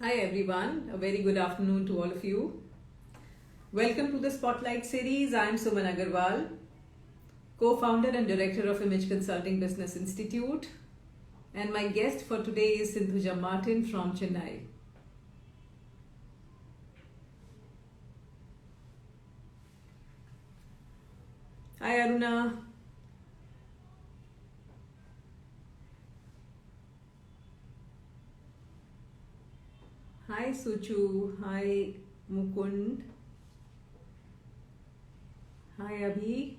Hi everyone, a very good afternoon to all of you. Welcome to the Spotlight series. I am Suman Agarwal, co-founder and director of Image Consulting Business Institute, and my guest for today is Sinthuja Martin from Chennai. Hi Aruna. Hi Suchu. Hi Mukund. Hi Abhi.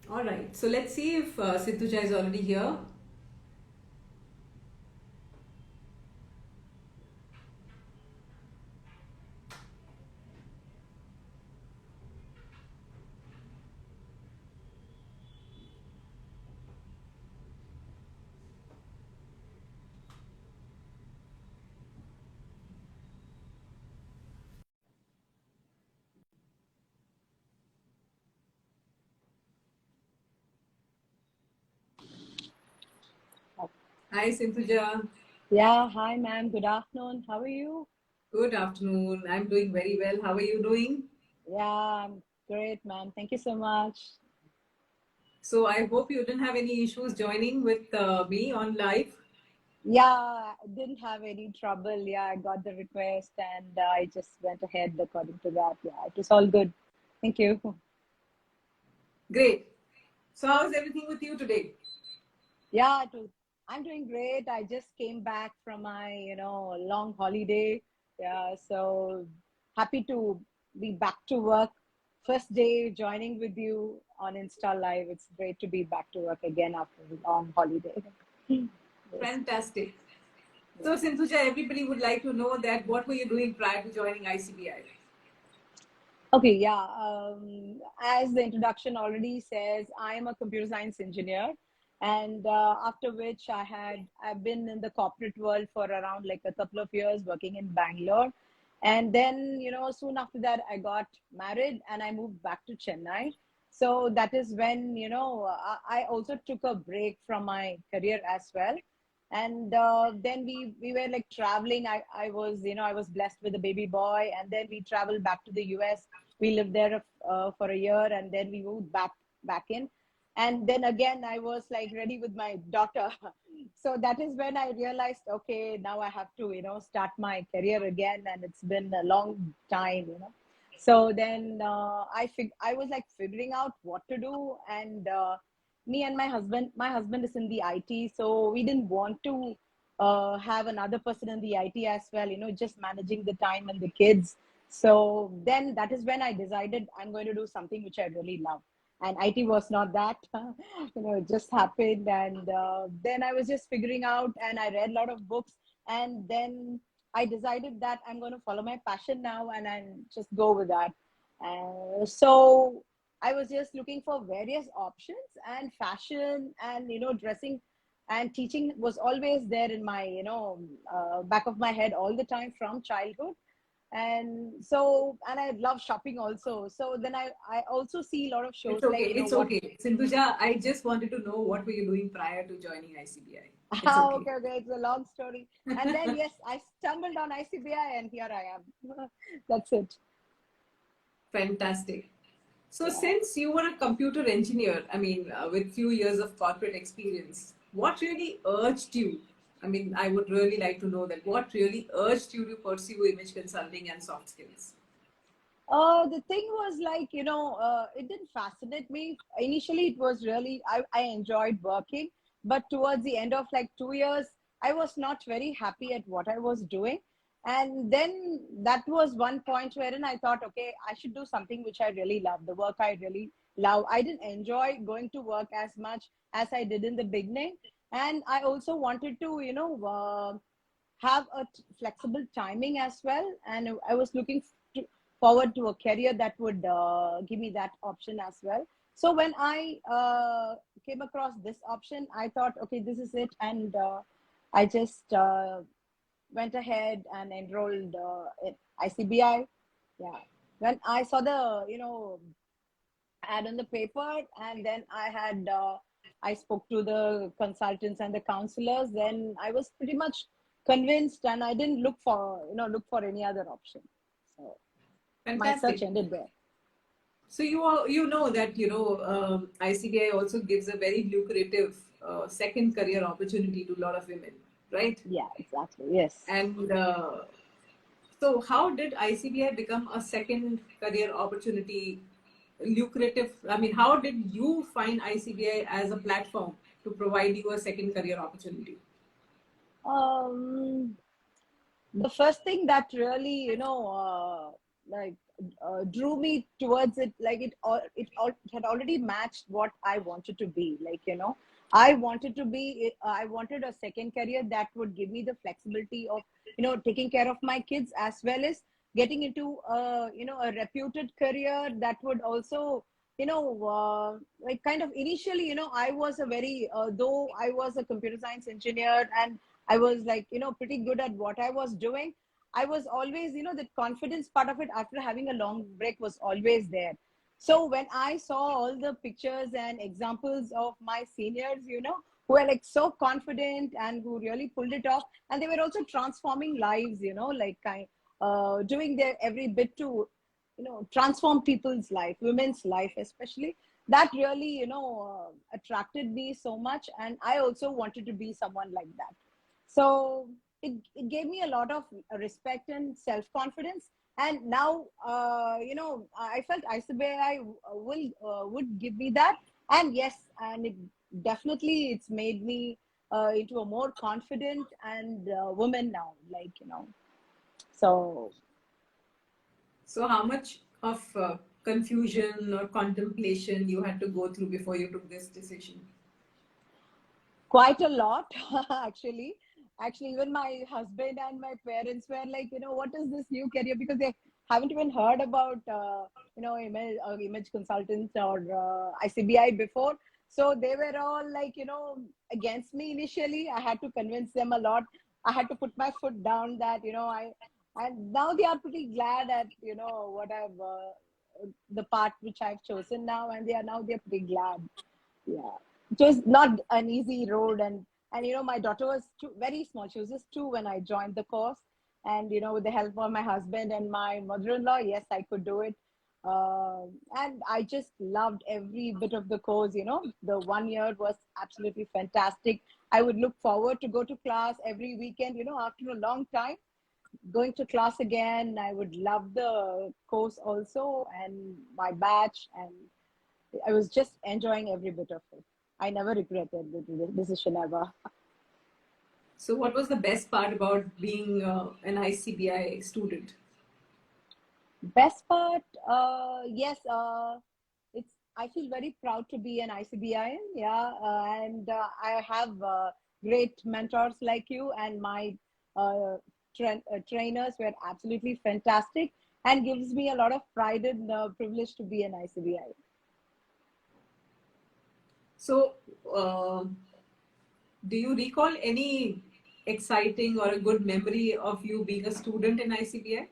All right, so let's see if Sinthuja is already here. Hi Sinthuja. Yeah, hi ma'am. Good afternoon. How are you? Good afternoon. I'm doing very well. How are you doing? Yeah, I'm great, ma'am. Thank you so much. So I hope you didn't have any issues joining with me on live. Yeah, I didn't have any trouble. Yeah, I got the request and I just went ahead according to that. Yeah, it was all good. Thank you. Great. So how's everything with you today? Yeah, I'm doing great. I just came back from my, long holiday. Yeah, so happy to be back to work. First day joining with you on Insta Live. It's great to be back to work again after a long holiday. Yes. Fantastic. So, Yeah. Sinthuja, everybody would like to know that what were you doing prior to joining ICBI? Okay, yeah. As the introduction already says, I am a computer science engineer, and after which I've been in the corporate world for around like a couple of years, working in Bangalore, and then soon after that I got married and I moved back to Chennai. So that is when I also took a break from my career as well, and then we were like traveling. I was blessed with a baby boy, and then we traveled back to the US. We lived there for a year, and then we moved back in, and then again I was like ready with my daughter. So that is when I realized, okay, now I have to start my career again, and it's been a long time. So then I was like figuring out what to do, and me and my husband is in the IT, so we didn't want to have another person in the IT as well, just managing the time and the kids. So then that is when I decided I'm going to do something which I really love. And IT was not that, it just happened. And then I was just figuring out, and I read a lot of books. And then I decided that I'm going to follow my passion now and just go with that. So I was just looking for various options, and fashion and dressing and teaching was always there in my back of my head all the time from childhood. And I love shopping also. So then I also see a lot of It's shows like okay. It's what. okay. Sinthuja, I just wanted to know what were you doing prior to joining ICBI? It's Ah, okay. okay, okay, it's a long story. And then yes, I stumbled on ICBI and here I am. That's it. Fantastic. So, Yeah. since you were a computer engineer, with few years of corporate experience, what really urged you? I would really like to know that what really urged you to pursue image consulting and soft skills? The thing was like, it didn't fascinate me. Initially, it was really, I enjoyed working, but towards the end of like 2 years, I was not very happy at what I was doing. And then that was one point wherein I thought, okay, I should do something which I really love, the work I really love. I didn't enjoy going to work as much as I did in the beginning. And I also wanted to, have a flexible timing as well. And I was looking forward to a career that would give me that option as well. So when I came across this option, I thought, okay, this is it. And I just went ahead and enrolled in ICBI. Yeah. when I saw the, ad on the paper, and then I spoke to the consultants and the counselors, then I was pretty much convinced, and I didn't look for any other option. So my search Fantastic. ended there. So you know that ICBI also gives a very lucrative second career opportunity to a lot of women, right? Yeah, exactly. Yes. And so how did ICBI become a second career opportunity lucrative? I mean, how did you find ICBI as a platform to provide you a second career opportunity? Um, the first thing that really, like drew me towards it, like it had already matched what I wanted to be. Like, I wanted a second career that would give me the flexibility of, taking care of my kids, as well as getting into a reputed career that would also, like kind of initially, I was a very, though I was a computer science engineer, and I was like, pretty good at what I was doing. I was always, the confidence part of it after having a long break was always there. So when I saw all the pictures and examples of my seniors, who were like so confident and who really pulled it off, and they were also transforming lives, like doing their every bit to, transform people's life, women's life, especially. That really, attracted me so much, and I also wanted to be someone like that. So it gave me a lot of respect and self-confidence. And now, I felt ICBI would give me that. And yes, and it definitely, it's made me into a more confident and woman now, like, so So how much of confusion or contemplation you had to go through before you took this decision? quite a lot. Actually even my husband and my parents were like, what is this new career, because they haven't even heard about image consultants or ICBI before. So they were all like, against me initially. I had to convince them a lot. I had to put my foot down that, I and now they are pretty glad at, what I've the path which I've chosen now, and they're pretty glad. Yeah, it was not an easy road. And my daughter was very small. She was just 2 when I joined the course. And with the help of my husband and my mother-in-law, yes, I could do it. And I just loved every bit of the course. The 1 year was absolutely fantastic. I would look forward to go to class every weekend, after a long time, going to class again. I would love the course also, and my batch, and I was just enjoying every bit of it. I never regretted the decision ever. So what was the best part about being an ICBI student? Best part, yes, it's. I feel very proud to be an ICBIan. Yeah, and I have great mentors like you, and my trainers were absolutely fantastic, and gives me a lot of pride and privilege to be an ICBI. So do you recall any exciting or a good memory of you being a student in ICBI?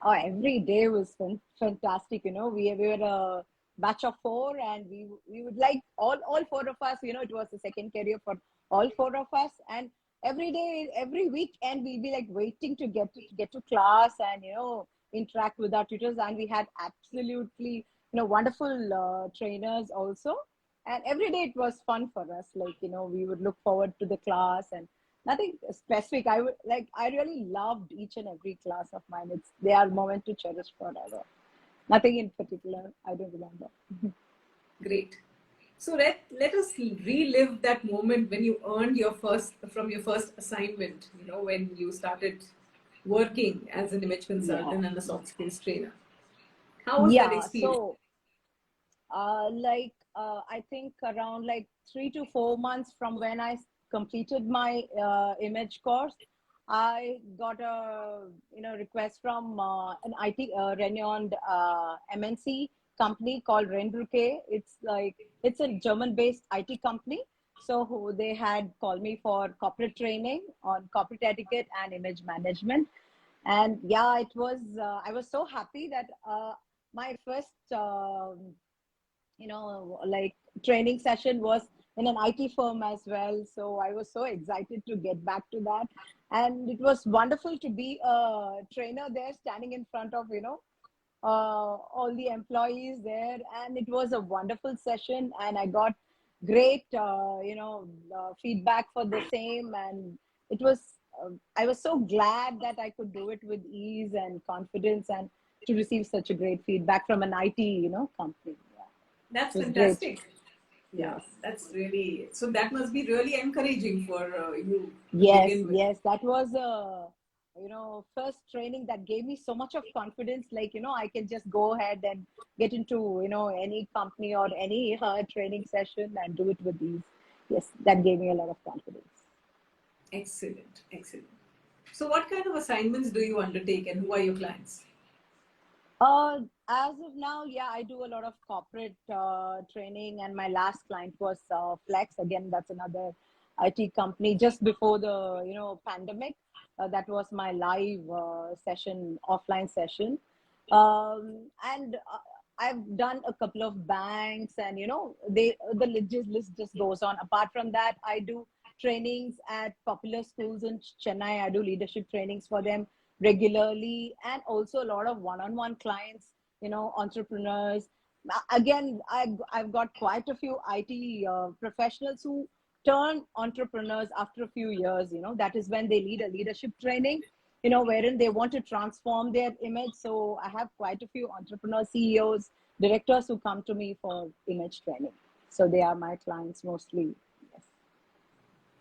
Oh, every day was fantastic. We were a batch of 4, and we would like all 4 of us. It was the second career for all 4 of us, and every day, every weekend, we'll be like waiting to get to class, and interact with our tutors. And we had absolutely wonderful trainers also. And every day it was fun for us. Like, we would look forward to the class, and nothing specific. I really loved each and every class of mine. They are moment to cherish forever. Nothing in particular. I don't remember. Great. So let us relive that moment when you earned your first assignment, when you started working as an image Yeah. consultant and a soft skills trainer. How was that Yeah. experience? So, I think around like 3 to 4 months from when I completed my image course, I got a request from an IT renowned MNC company called Renbruke. It's a German-based IT company. So they had called me for corporate training on corporate etiquette and image management. And yeah, it was, I was so happy that my first, like training session was in an IT firm as well. So I was so excited to get back to that. And it was wonderful to be a trainer there standing in front of, all the employees there. And it was a wonderful session. And I got great, feedback for the same. And it was, I was so glad that I could do it with ease and confidence and to receive such a great feedback from an IT, company. That's It was great. fantastic. Yeah, Yes. that's really, so that must be really encouraging for you to Yes, begin with. yes. That was a, first training that gave me so much of confidence. Like, I can just go ahead and get into, any company or any training session and do it with ease. Yes, that gave me a lot of confidence. Excellent, excellent. So, what kind of assignments do you undertake and who are your clients? As of now, yeah, I do a lot of corporate training, and my last client was Flex. Again, that's another IT company. Just before the pandemic, that was my live session, offline session, and I've done a couple of banks, and the list just goes on. Apart from that, I do trainings at popular schools in Chennai. I do leadership trainings for them regularly, and also a lot of one-on-one clients, entrepreneurs. Again, I've got quite a few IT professionals who turn entrepreneurs after a few years. That is when they lead a leadership training, wherein they want to transform their image. So I have quite a few entrepreneur CEOs, directors who come to me for image training. So they are my clients mostly. Yes.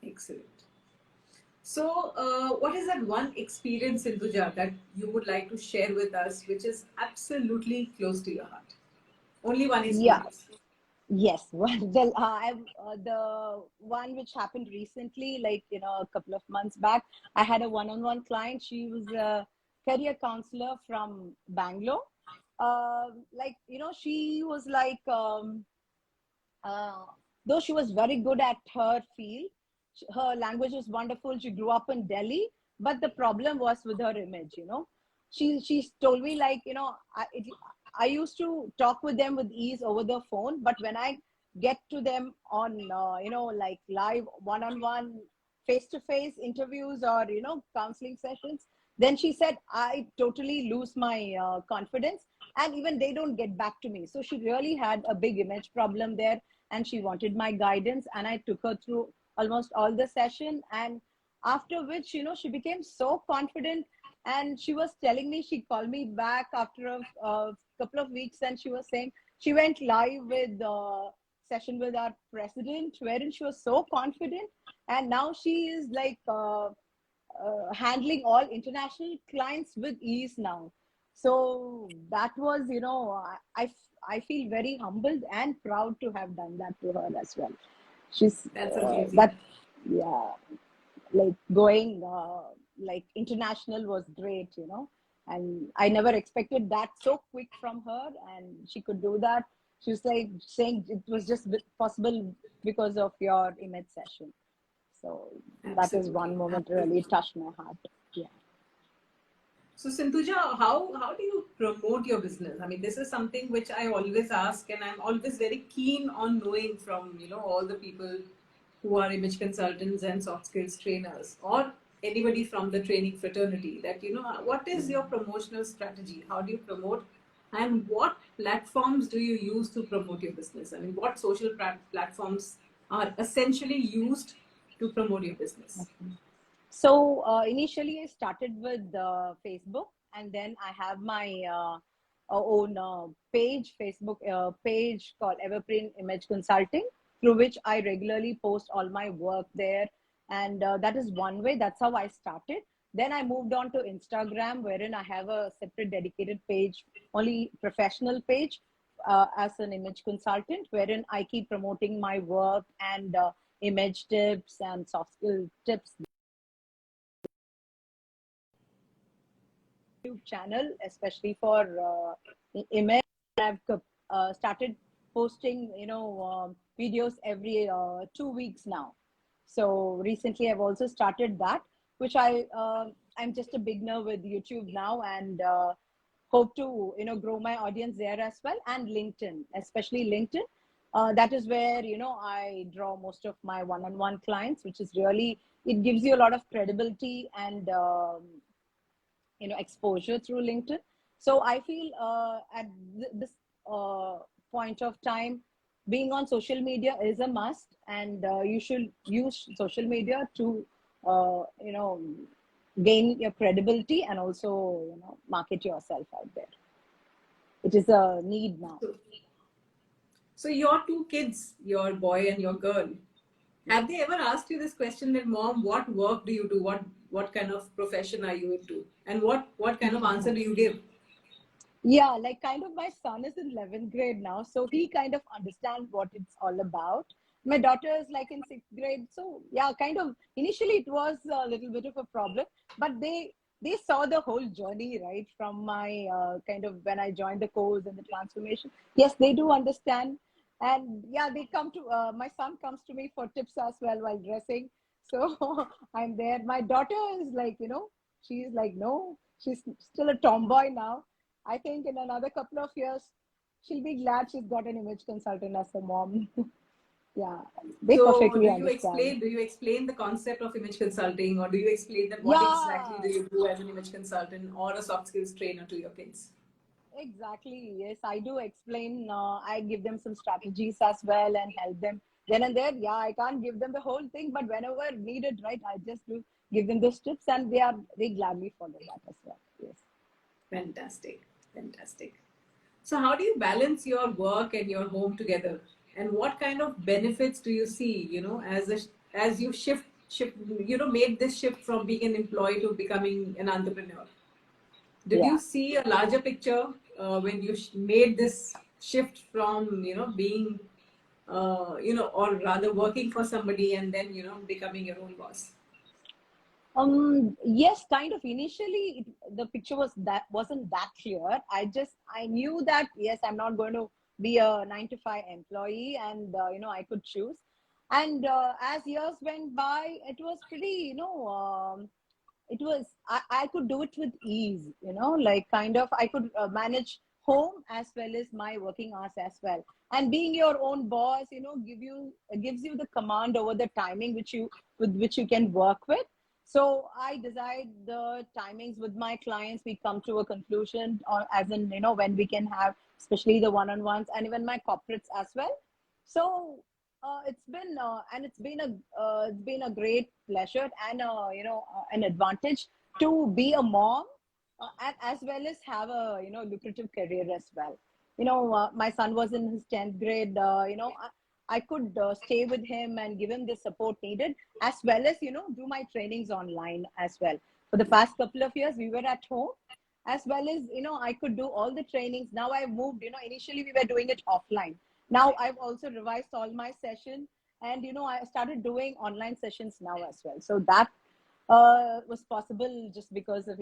Excellent. So, what is that one experience, Sinthuja, that you would like to share with us, which is absolutely close to your heart? Only one Yeah. experience. Yes, the one which happened recently, like a couple of months back, I had a one-on-one client. She was a career counselor from Bangalore. She was like, uh, though she was very good at her field, her language was wonderful. She grew up in Delhi, but the problem was with her image. She told me like I used to talk with them with ease over the phone, but when I get to them on like live one-on-one, face-to-face interviews or counseling sessions, then she said I totally lose my confidence, and even they don't get back to me. So she really had a big image problem there, and she wanted my guidance, and I took her through almost all the session. And after which she became so confident, and she was telling me, she called me back after a couple of weeks, and she was saying she went live with session with our president, wherein she was so confident, and now she is like handling all international clients with ease now. So that was, I feel very humbled and proud to have done that to her as well. She's That's amazing. that, yeah, like going like international was great, and I never expected that so quick from her, and she could do that. She was like saying it was just possible because of your image session. So that is one Absolutely, moment really absolutely. touched my heart. Yeah. So, Sinthuja, how do you promote your business? I mean, this is something which I always ask, and I'm always very keen on knowing from all the people who are image consultants and soft skills trainers, or anybody from the training fraternity. That what is your promotional strategy? How do you promote, and what platforms do you use to promote your business? I mean, what social platforms are essentially used to promote your business? Okay. So initially, I started with Facebook, and then I have my own Facebook page called Preen Image Consulting, through which I regularly post all my work there, and that is one way. That's how I started. Then I moved on to Instagram, wherein I have a separate dedicated page, only professional page, as an image consultant, wherein I keep promoting my work and image tips and soft skill tips. YouTube channel, especially for image. I've started posting, videos every 2 weeks now. So recently, I've also started that, which I'm just a beginner with YouTube now, and hope to grow my audience there as well, and LinkedIn, especially LinkedIn. That is where I draw most of my one-on-one clients, which is really, it gives you a lot of credibility and exposure through LinkedIn. So I feel at this point of time, being on social media is a must, and you should use social media to gain your credibility and also market yourself out there. It is a need now. So your two kids, your boy and your girl, have they ever asked you this question that, Mom, what work do you do? What kind of profession are you into? And what kind of answer do you give? Yeah, like kind of my son is in 11th grade now, so he kind of understands what it's all about. My daughter is like in 6th grade, so yeah, kind of initially it was a little bit of a problem, but they saw the whole journey, right, from my kind of when I joined the course and the transformation. Yes, they do understand, and yeah, they come to my son comes to me for tips as well while dressing. So I'm there. My daughter is like, she's like, no, she's still a tomboy now. I think in another couple of years, she'll be glad she's got an image consultant as a mom. Yeah, they So perfectly understand. do you explain the concept of image consulting, or do you explain that what exactly Yeah, do you do as an image consultant or a soft skills trainer to your kids? exactly. Yes, I do explain. I give them some strategies as well and help them then and there. Yeah, I can't give them the whole thing, but whenever needed, right, I just do give them those tips, and they gladly follow that as well. Yes. Fantastic. Fantastic. So how do you balance your work and your home together? And what kind of benefits do you see, as you made this shift from being an employee to becoming an entrepreneur? Did Yeah. you see a larger picture when you made this shift from, being, or rather working for somebody and then, becoming your own boss? Yes, kind of. Initially, the picture wasn't that clear. I knew that yes, I'm not going to be a 9 to 5 employee, and I could choose. And as years went by, it was pretty, it was I could do it with ease, like kind of I could manage home as well as my working hours as well. And being your own boss, gives you the command over the timing with which you can work with. So I decide the timings with my clients. We come to a conclusion, or as in, when we can have, especially the one-on-ones and even my corporates as well. So it's been a great pleasure and an advantage to be a mom, and as well as have a lucrative career as well. My son was in his 10th grade. I could stay with him and give him the support needed, as well as do my trainings online as well. For the past couple of years, we were at home, as well as I could do all the trainings. Now I've moved. Initially we were doing it offline. Now I've also revised all my session, and I started doing online sessions now as well. So that was possible just because of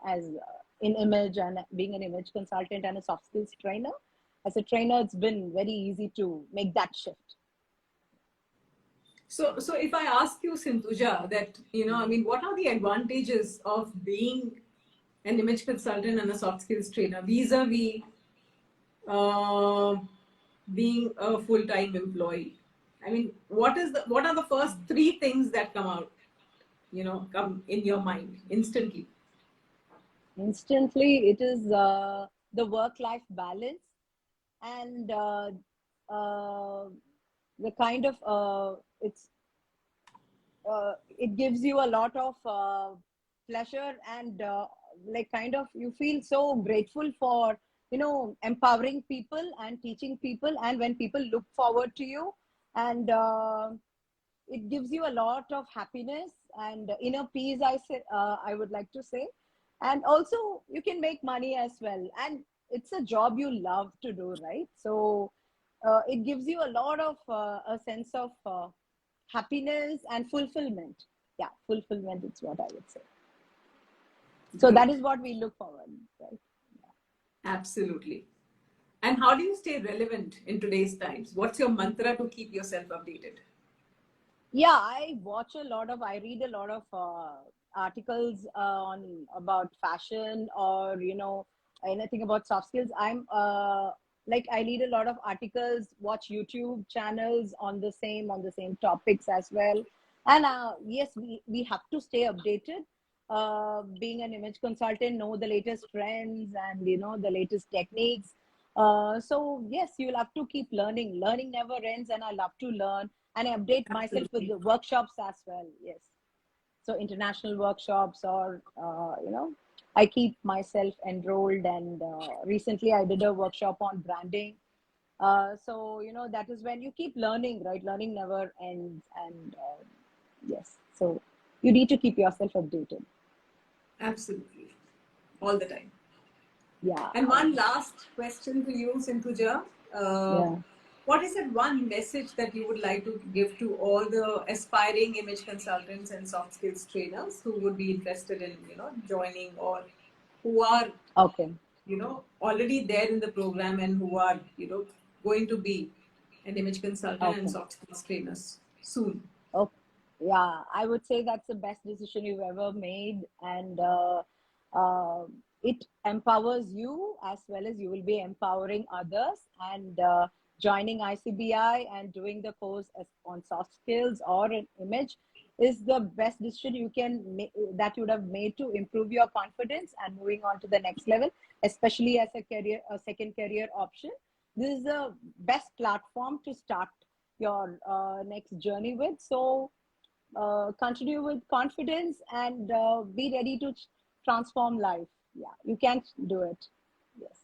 as in image and being an image consultant and a soft skills trainer. As a trainer, it's been very easy to make that shift. So if I ask you, Sinthuja, that, what are the advantages of being an image consultant and a soft skills trainer vis-a-vis being a full-time employee? I mean, what are the first three things that come in your mind instantly? Instantly, it is the work-life balance, and the kind of it gives you a lot of pleasure, and like kind of you feel so grateful for empowering people and teaching people, and when people look forward to you, and it gives you a lot of happiness and inner peace, I would like to say. And also you can make money as well, and it's a job you love to do, right? So it gives you a lot of a sense of happiness and fulfillment. Yeah, fulfillment is what I would say. So that Great. is what we look forward, right? Absolutely. And how do you stay relevant in today's times? What's your mantra to keep yourself updated? Yeah, I read a lot of articles on about fashion or anything about soft skills. I'm like I read a lot of articles, watch YouTube channels on the same topics as well. And yes, we have to stay updated. Being an image consultant, know the latest trends and the latest techniques. So yes, you'll have to keep learning. Learning never ends, and I love to learn and I update myself with Absolutely. the workshops as well. Yes, so international workshops or I keep myself enrolled. And recently I did a workshop on branding. So that is when you keep learning, right? Learning never ends. And yes, so you need to keep yourself updated. Absolutely. All the time. Yeah. And one last question to you, Sinthuja. Uh, Yeah. what is that one message that you would like to give to all the aspiring image consultants and soft skills trainers who would be interested in, joining, or who are, Okay. already there in the program and who are, going to be an image consultant and Okay. soft skills trainers soon? Oh, yeah, I would say that's the best decision you've ever made, and it empowers you as well as you will be empowering others. And joining ICBI and doing the course on soft skills or an image is the best decision that you would have made to improve your confidence and moving on to the next level, especially as a second career option. This is the best platform to start your next journey with. So continue with confidence and be ready to transform life. Yeah, you can do it. Yes.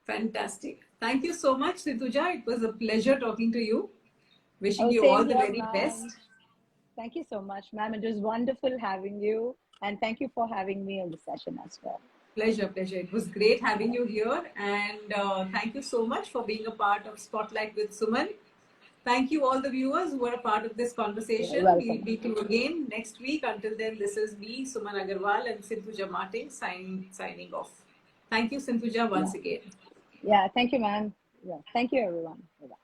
Fantastic. Thank you so much, Sinthuja. It was a pleasure talking to you. Wishing Oh, you all same the here, very ma'am. best. Thank you so much, ma'am. It was wonderful having you. And thank you for having me in the session as well. Pleasure, pleasure. It was great having you here. And thank you so much for being a part of Spotlight with Suman. Thank you, all the viewers who were a part of this You're conversation. We'll welcome. meet you again next week. Until then, this is me, Suman Agarwal, and Sinthuja Martin signing off. Thank you, Sinthuja, once Yeah. again. Yeah. Thank you, ma'am. Yeah. Thank you, everyone. Bye-bye.